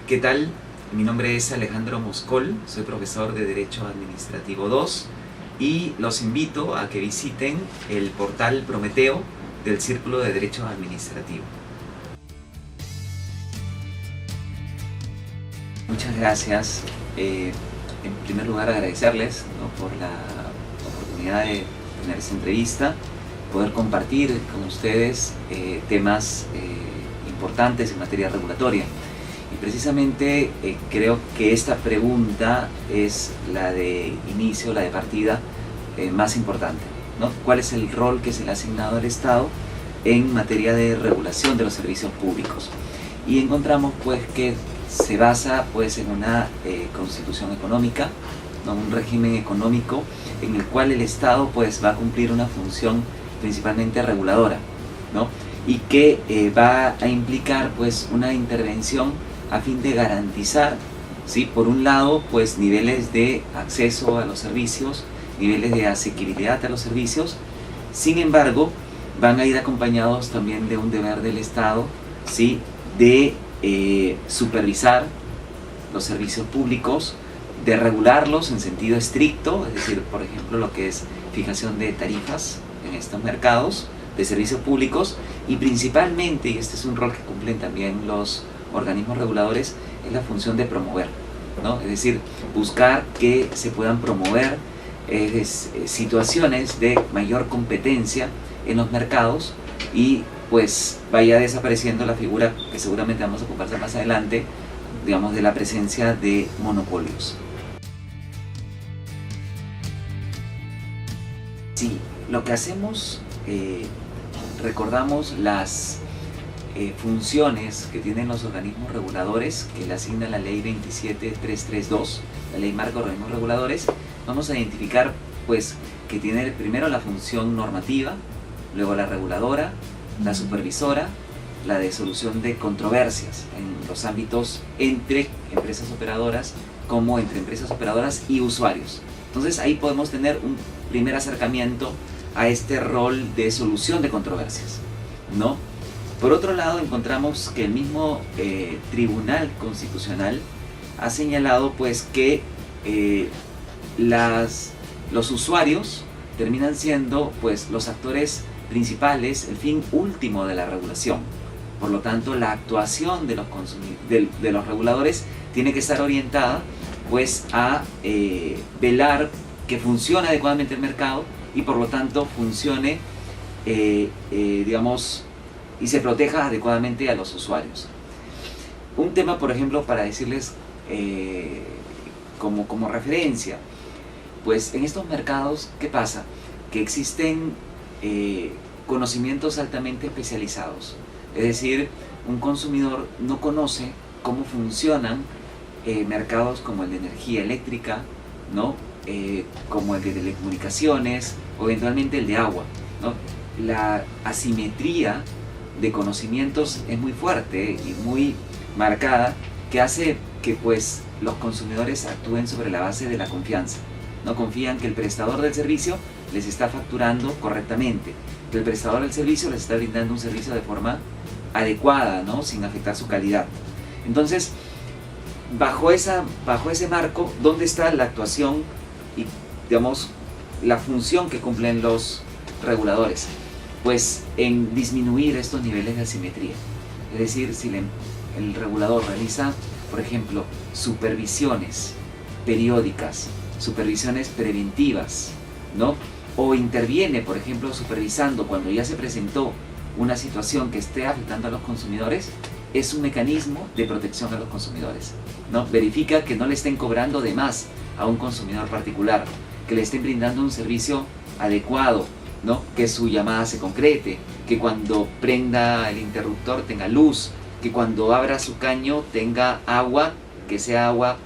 ¿Qué tal? Mi nombre es Alejandro Moscol, soy profesor de Derecho Administrativo 2 y los invito a que visiten el portal Prometeo del Círculo de Derecho Administrativo. Muchas gracias. En primer lugar, agradecerles, ¿no?, por la oportunidad de tener esta entrevista, poder compartir con ustedes temas importantes en materia regulatoria. Y precisamente creo que esta pregunta es la de inicio, la de partida más importante, ¿no? ¿Cuál es el rol que se le ha asignado al Estado en materia de regulación de los servicios públicos? Y encontramos pues que se basa pues en una constitución económica, ¿no?, un régimen económico en el cual el Estado pues va a cumplir una función principalmente reguladora, ¿no?, y que va a implicar pues una intervención a fin de garantizar, ¿sí?, por un lado pues niveles de acceso a los servicios, niveles de asequibilidad a los servicios. Sin embargo, van a ir acompañados también de un deber del Estado, ¿sí?, de supervisar los servicios públicos, de regularlos en sentido estricto, es decir, por ejemplo, lo que es fijación de tarifas en estos mercados de servicios públicos, y principalmente, y este es un rol que cumplen también los organismos reguladores, es la función de promover, ¿no? Es decir, buscar que se puedan promover situaciones de mayor competencia en los mercados y pues vaya desapareciendo la figura que seguramente vamos a ocupar más adelante, digamos, de la presencia de monopolios. Sí, lo que hacemos, recordamos las funciones que tienen los organismos reguladores que le asigna la ley 27332, la ley marco de organismos reguladores. Vamos a identificar pues que tiene primero la función normativa, luego la reguladora, la supervisora, la de solución de controversias en los ámbitos entre empresas operadoras como entre empresas operadoras y usuarios. Entonces ahí podemos tener un primer acercamiento a este rol de solución de controversias, ¿no? Por otro lado, encontramos que el mismo Tribunal Constitucional ha señalado pues que los usuarios terminan siendo pues los actores principales, el fin último de la regulación. Por lo tanto, la actuación de los reguladores tiene que estar orientada pues a velar que funcione adecuadamente el mercado y por lo tanto funcione, digamos, y se proteja adecuadamente a los usuarios. Un tema, por ejemplo, para decirles como referencia, pues en estos mercados, ¿qué pasa? Que existen conocimientos altamente especializados, es decir, un consumidor no conoce cómo funcionan mercados como el de energía eléctrica, ¿no?, como el de telecomunicaciones o eventualmente el de agua, ¿no? La asimetría de conocimientos es muy fuerte y muy marcada, que hace que pues los consumidores actúen sobre la base de la confianza. No confían que el prestador del servicio les está facturando correctamente, que el prestador del servicio les está brindando un servicio de forma adecuada, ¿no?, sin afectar su calidad. Entonces, bajo ese marco, ¿dónde está la actuación y, digamos, la función que cumplen los reguladores? Pues en disminuir estos niveles de asimetría. Es decir, si el regulador realiza, por ejemplo, supervisiones periódicas, supervisiones preventivas, ¿no?, o interviene, por ejemplo, supervisando cuando ya se presentó una situación que esté afectando a los consumidores, es un mecanismo de protección a los consumidores, ¿no? Verifica que no le estén cobrando de más a un consumidor particular, que le estén brindando un servicio adecuado, ¿no?, que su llamada se concrete, que cuando prenda el interruptor tenga luz, que cuando abra su caño tenga agua, que sea agua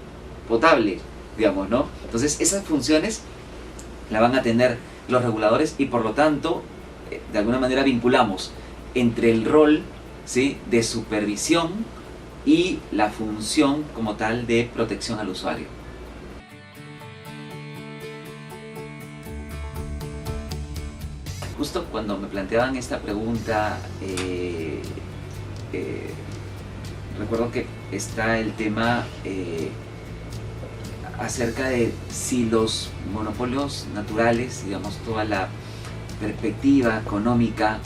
potable, digamos, ¿no? Entonces esas funciones la van a tener los reguladores y por lo tanto de alguna manera vinculamos entre el rol, ¿sí?, de supervisión y la función como tal de protección al usuario. Justo cuando me planteaban esta pregunta, recuerdo que está el tema acerca de si los monopolios naturales, digamos, toda la perspectiva económica,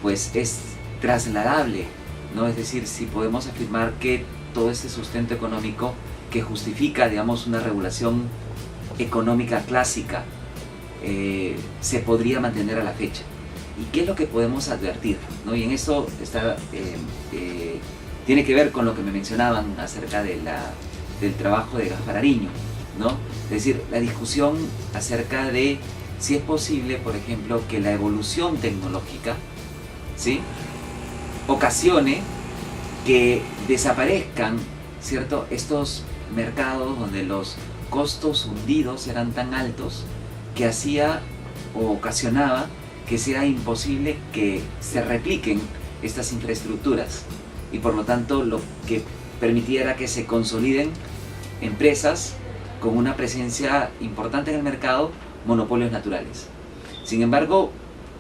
pues es trasladable, ¿no? Es decir, si podemos afirmar que todo ese sustento económico que justifica, digamos, una regulación económica clásica se podría mantener a la fecha. ¿Y qué es lo que podemos advertir, ¿no? Y en eso está, tiene que ver con lo que me mencionaban acerca de del trabajo de Gasparariño, ¿no? Es decir, la discusión acerca de si es posible, por ejemplo, que la evolución tecnológica, ¿sí?, ocasione que desaparezcan, ¿cierto?, estos mercados donde los costos hundidos eran tan altos que hacía o ocasionaba que sea imposible que se repliquen estas infraestructuras, y por lo tanto lo que permitiera que se consoliden empresas con una presencia importante en el mercado, monopolios naturales. Sin embargo,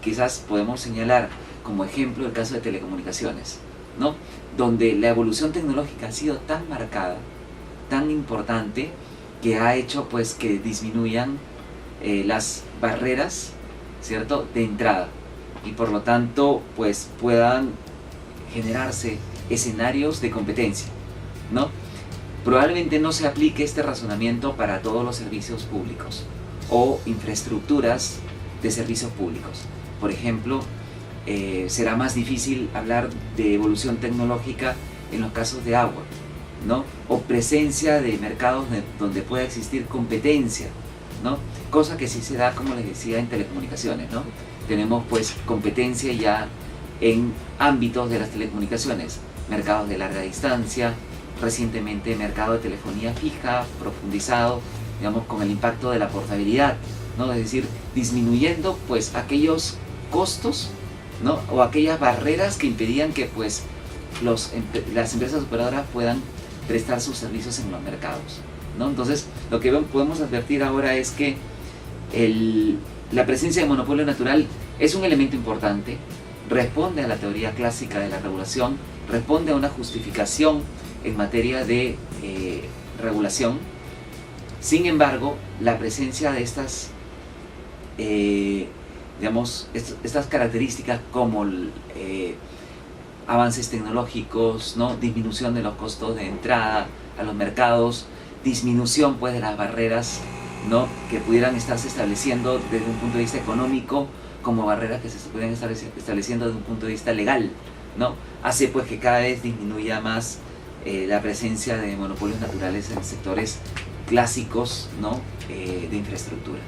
quizás podemos señalar como ejemplo el caso de telecomunicaciones, ¿no?, donde la evolución tecnológica ha sido tan marcada, tan importante, que ha hecho pues que disminuyan las barreras, ¿cierto?, de entrada, y por lo tanto pues puedan generarse escenarios de competencia, ¿no? Probablemente no se aplique este razonamiento para todos los servicios públicos o infraestructuras de servicios públicos. Por ejemplo, será más difícil hablar de evolución tecnológica en los casos de agua, ¿no?, o presencia de mercados donde pueda existir competencia, ¿no?, cosa que sí se da, como les decía, en telecomunicaciones, ¿no? Tenemos pues competencia ya en ámbitos de las telecomunicaciones, mercados de larga distancia, recientemente mercado de telefonía fija, profundizado, digamos, con el impacto de la portabilidad, ¿no?, es decir, disminuyendo pues aquellos costos, ¿no?, o aquellas barreras que impedían que pues las empresas operadoras puedan prestar sus servicios en los mercados, ¿no? Entonces, lo que podemos advertir ahora es que la presencia de monopolio natural es un elemento importante, responde a la teoría clásica de la regulación, responde a una justificación en materia de regulación. Sin embargo, la presencia de estas, digamos, estas características como avances tecnológicos, ¿no?, disminución de los costos de entrada a los mercados, disminución pues de las barreras, ¿no?, que pudieran estarse estableciendo desde un punto de vista económico, como barreras que se pueden estar estableciendo desde un punto de vista legal, ¿no?, hace pues que cada vez disminuya más la presencia de monopolios naturales en sectores clásicos, ¿no?, de infraestructura.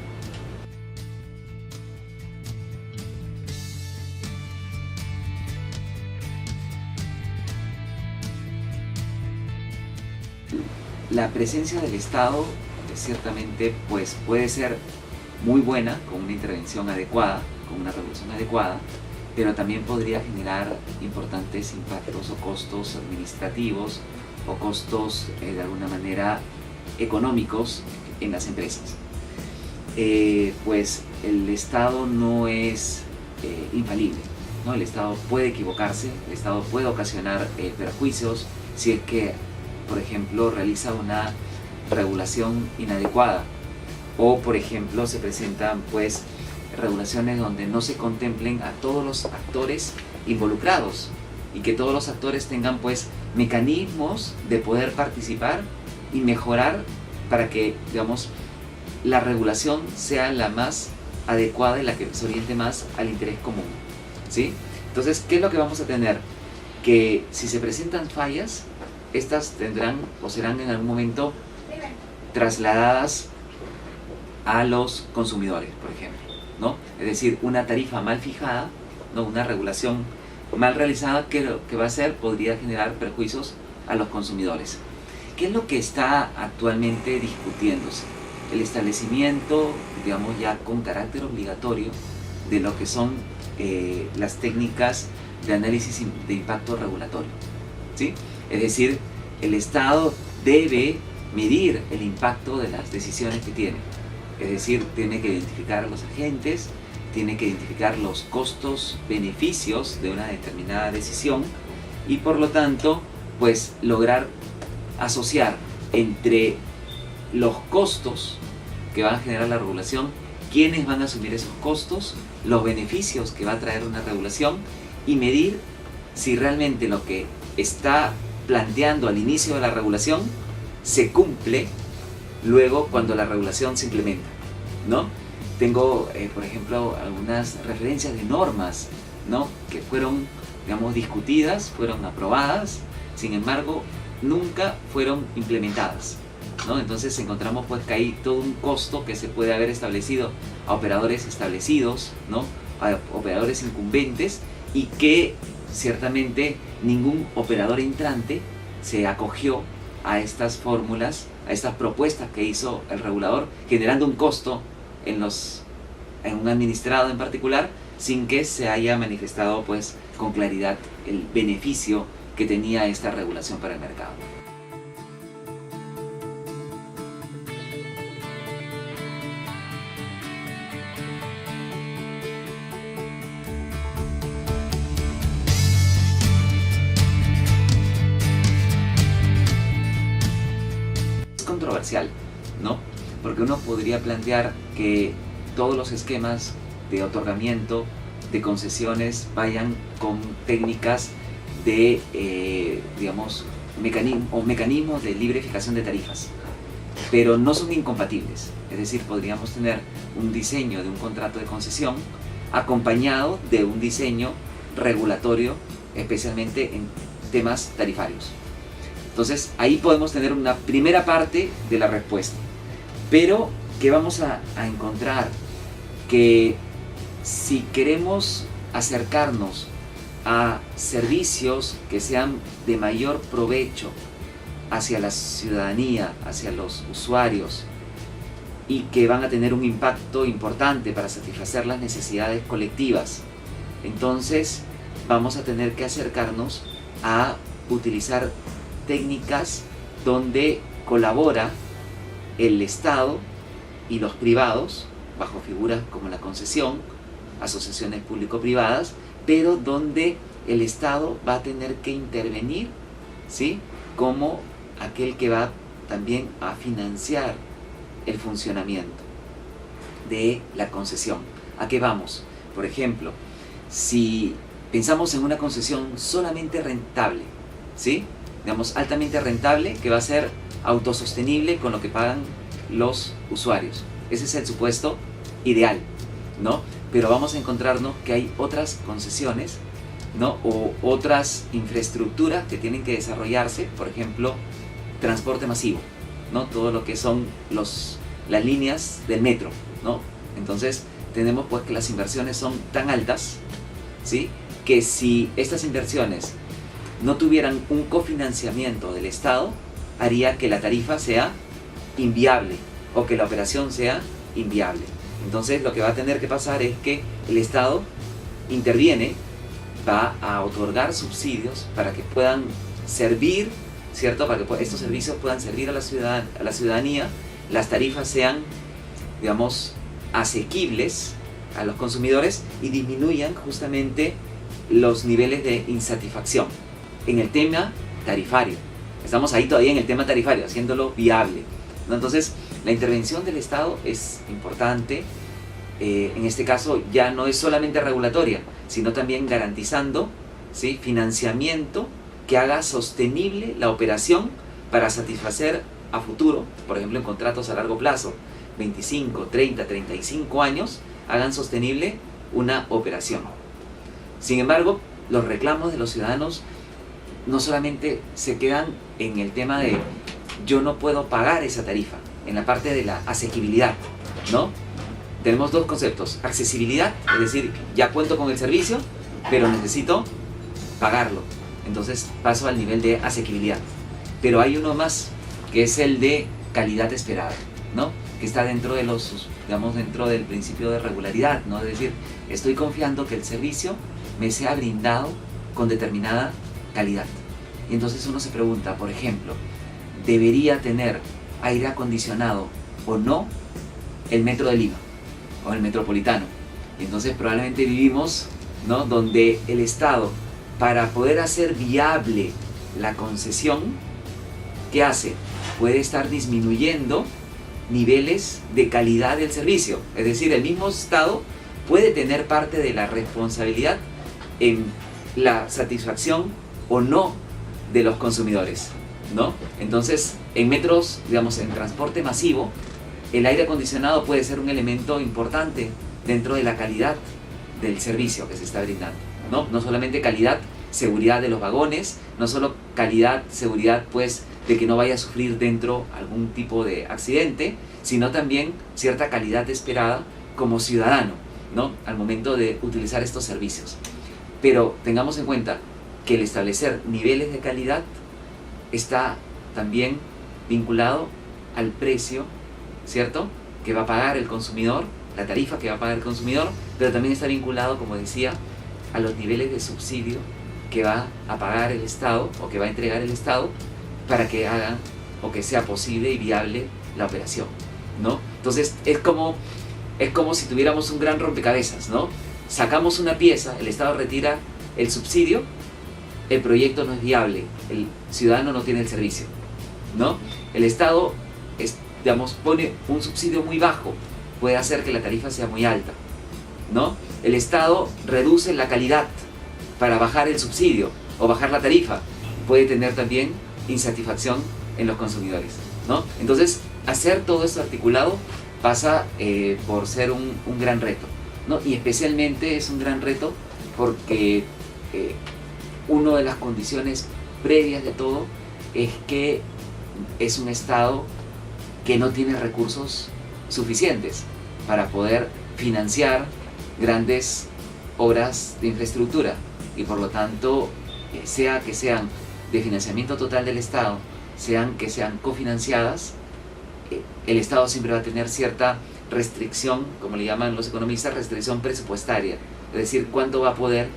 La presencia del Estado ciertamente pues puede ser muy buena con una intervención adecuada, con una regulación adecuada, pero también podría generar importantes impactos o costos administrativos o costos de alguna manera económicos en las empresas. Pues el Estado no es infalible, ¿no? El Estado puede equivocarse, el Estado puede ocasionar perjuicios si es que, por ejemplo, realiza una regulación inadecuada, o por ejemplo se presentan pues regulaciones donde no se contemplen a todos los actores involucrados y que todos los actores tengan pues mecanismos de poder participar y mejorar para que, digamos, la regulación sea la más adecuada y la que se oriente más al interés común, ¿sí? Entonces, ¿qué es lo que vamos a tener? Que si se presentan fallas, estas tendrán o serán en algún momento trasladadas a los consumidores, por ejemplo, ¿no? Es decir, una tarifa mal fijada, ¿no?, una regulación mal realizada, que lo que va a hacer podría generar perjuicios a los consumidores. ¿Qué es lo que está actualmente discutiéndose? El establecimiento, digamos, ya con carácter obligatorio de lo que son las técnicas de análisis de impacto regulatorio, ¿sí? Es decir, el Estado debe medir el impacto de las decisiones que tiene. Es decir, tiene que identificar a los agentes, tiene que identificar los costos, beneficios de una determinada decisión y por lo tanto, pues lograr asociar entre los costos que va a generar la regulación, quiénes van a asumir esos costos, los beneficios que va a traer una regulación y medir si realmente lo que está planteando al inicio de la regulación se cumple luego cuando la regulación se implementa, ¿no? Tengo, por ejemplo, algunas referencias de normas, ¿no?, que fueron, digamos, discutidas, fueron aprobadas, sin embargo, nunca fueron implementadas, ¿no? Entonces encontramos pues que hay todo un costo que se puede haber establecido a operadores establecidos, ¿no?, a operadores incumbentes, y que ciertamente ningún operador entrante se acogió a estas fórmulas, a estas propuestas que hizo el regulador, generando un costo en un administrado en particular, sin que se haya manifestado pues con claridad el beneficio que tenía esta regulación para el mercado. Es controversial, ¿no? Porque uno podría plantear que todos los esquemas de otorgamiento de concesiones vayan con técnicas de, digamos, mecanismos de libre fijación de tarifas, pero no son incompatibles. Es decir, podríamos tener un diseño de un contrato de concesión acompañado de un diseño regulatorio, especialmente en temas tarifarios. Entonces, ahí podemos tener una primera parte de la respuesta, pero ¿qué vamos a encontrar? Que si queremos acercarnos a servicios que sean de mayor provecho hacia la ciudadanía, hacia los usuarios, y que van a tener un impacto importante para satisfacer las necesidades colectivas, entonces vamos a tener que acercarnos a utilizar técnicas donde colabora el Estado y los privados, bajo figuras como la concesión, asociaciones público-privadas, pero donde el Estado va a tener que intervenir, ¿sí?, como aquel que va también a financiar el funcionamiento de la concesión. ¿A qué vamos? Por ejemplo, si pensamos en una concesión solamente rentable, ¿sí?, digamos altamente rentable, que va a ser autosostenible con lo que pagan los usuarios. Ese es el supuesto ideal, ¿no? Pero vamos a encontrarnos que hay otras concesiones, ¿no?, o otras infraestructuras que tienen que desarrollarse, por ejemplo, transporte masivo, ¿no?, todo lo que son las líneas del metro, ¿no? Entonces tenemos pues que las inversiones son tan altas, ¿sí?, que si estas inversiones no tuvieran un cofinanciamiento del Estado, haría que la tarifa sea inviable o que la operación sea inviable. Entonces lo que va a tener que pasar es que el Estado interviene, va a otorgar subsidios para que puedan servir, ¿cierto?, para que estos servicios puedan servir a la ciudadanía, las tarifas sean, digamos, asequibles a los consumidores y disminuyan justamente los niveles de insatisfacción en el tema tarifario. Estamos ahí todavía en el tema tarifario, haciéndolo viable, ¿no? Entonces, la intervención del Estado es importante. En este caso ya no es solamente regulatoria, sino también garantizando, ¿sí?, financiamiento que haga sostenible la operación para satisfacer a futuro, por ejemplo en contratos a largo plazo, 25, 30, 35 años, hagan sostenible una operación. Sin embargo, los reclamos de los ciudadanos no solamente se quedan en el tema de yo no puedo pagar esa tarifa, en la parte de la asequibilidad, ¿no? Tenemos dos conceptos: accesibilidad, es decir, ya cuento con el servicio, pero necesito pagarlo. Entonces paso al nivel de asequibilidad. Pero hay uno más, que es el de calidad esperada, ¿no?, que está dentro de dentro del principio de regularidad, ¿no? Es decir, estoy confiando que el servicio me sea brindado con determinada calidad. Y entonces uno se pregunta, por ejemplo, ¿debería tener aire acondicionado o no el Metro de Lima o el Metropolitano? Y entonces probablemente vivimos, ¿no?, donde el Estado, para poder hacer viable la concesión, ¿qué hace? Puede estar disminuyendo niveles de calidad del servicio. Es decir, el mismo Estado puede tener parte de la responsabilidad en la satisfacción o no de los consumidores, ¿no? Entonces, en metros, digamos, en transporte masivo, el aire acondicionado puede ser un elemento importante dentro de la calidad del servicio que se está brindando, ¿no? No solamente calidad, seguridad de los vagones, no solo calidad, seguridad, pues, de que no vaya a sufrir dentro algún tipo de accidente, sino también cierta calidad esperada como ciudadano, ¿no? Al momento de utilizar estos servicios. Pero tengamos en cuenta que el establecer niveles de calidad está también vinculado al precio, ¿cierto?, que va a pagar el consumidor, la tarifa que va a pagar el consumidor, pero también está vinculado, como decía, a los niveles de subsidio que va a pagar el Estado o que va a entregar el Estado para que hagan o que sea posible y viable la operación, ¿no? Entonces es como si tuviéramos un gran rompecabezas, ¿no? Sacamos una pieza, el Estado retira el subsidio, el proyecto no es viable, el ciudadano no tiene el servicio, ¿no? El Estado, digamos, pone un subsidio muy bajo, puede hacer que la tarifa sea muy alta, ¿no? El Estado reduce la calidad para bajar el subsidio o bajar la tarifa, puede tener también insatisfacción en los consumidores, ¿no? Entonces, hacer todo esto articulado pasa por ser un gran reto, ¿no? Y especialmente es un gran reto porque una de las condiciones previas de todo es que es un Estado que no tiene recursos suficientes para poder financiar grandes obras de infraestructura y por lo tanto, sea que sean de financiamiento total del Estado, sean que sean cofinanciadas, el Estado siempre va a tener cierta restricción, como le llaman los economistas, restricción presupuestaria, es decir, cuánto va a poder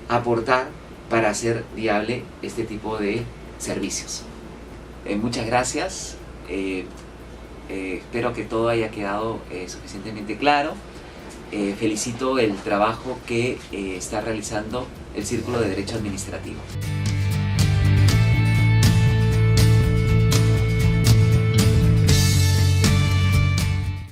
aportar para hacer viable este tipo de servicios. Muchas gracias, espero que todo haya quedado suficientemente claro. Felicito el trabajo que está realizando el Círculo de Derecho Administrativo.